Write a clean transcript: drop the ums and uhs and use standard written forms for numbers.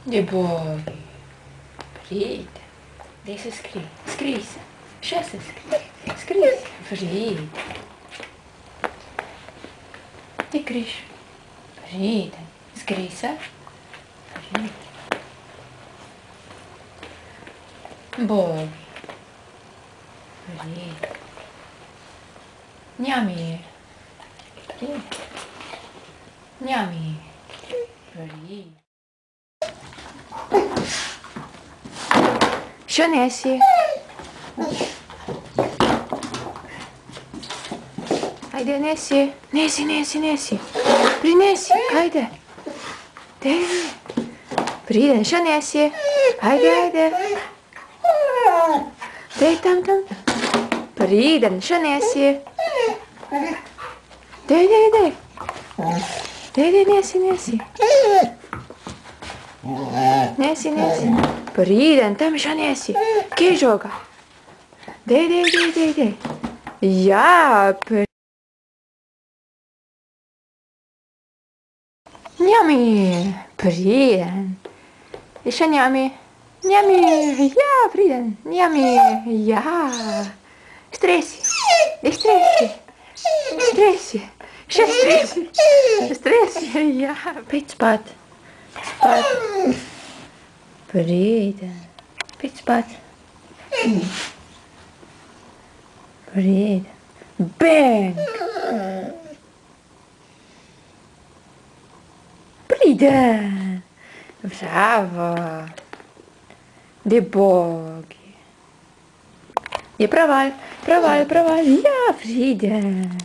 De boa. Frida. Deixa escrever. Escreve. Deixa escrever. Escreve. Frida. De Cris. Frida. Escreve. Frida. Boa. Frida. Nhami. Frida. Nhami. Frida. Що Несі? Haydi Несі. Несі. Принесі. Haydi. Де? Прийде. Що Несі? Haydi. Де там. Прийде. Що Несі? Де. Де Несі. Несі. Прийде. Там що Несі? Кижога. Де. Я. Nyami, priden. Jeszcze Nyami. Ja, priden. Nyami, ja. Stressi. Stressi, ja. Pit spat. Priden. Pit spat. Priden. Bang. Priden. Bravo. De bogi. Je проваль. Ja, Priden.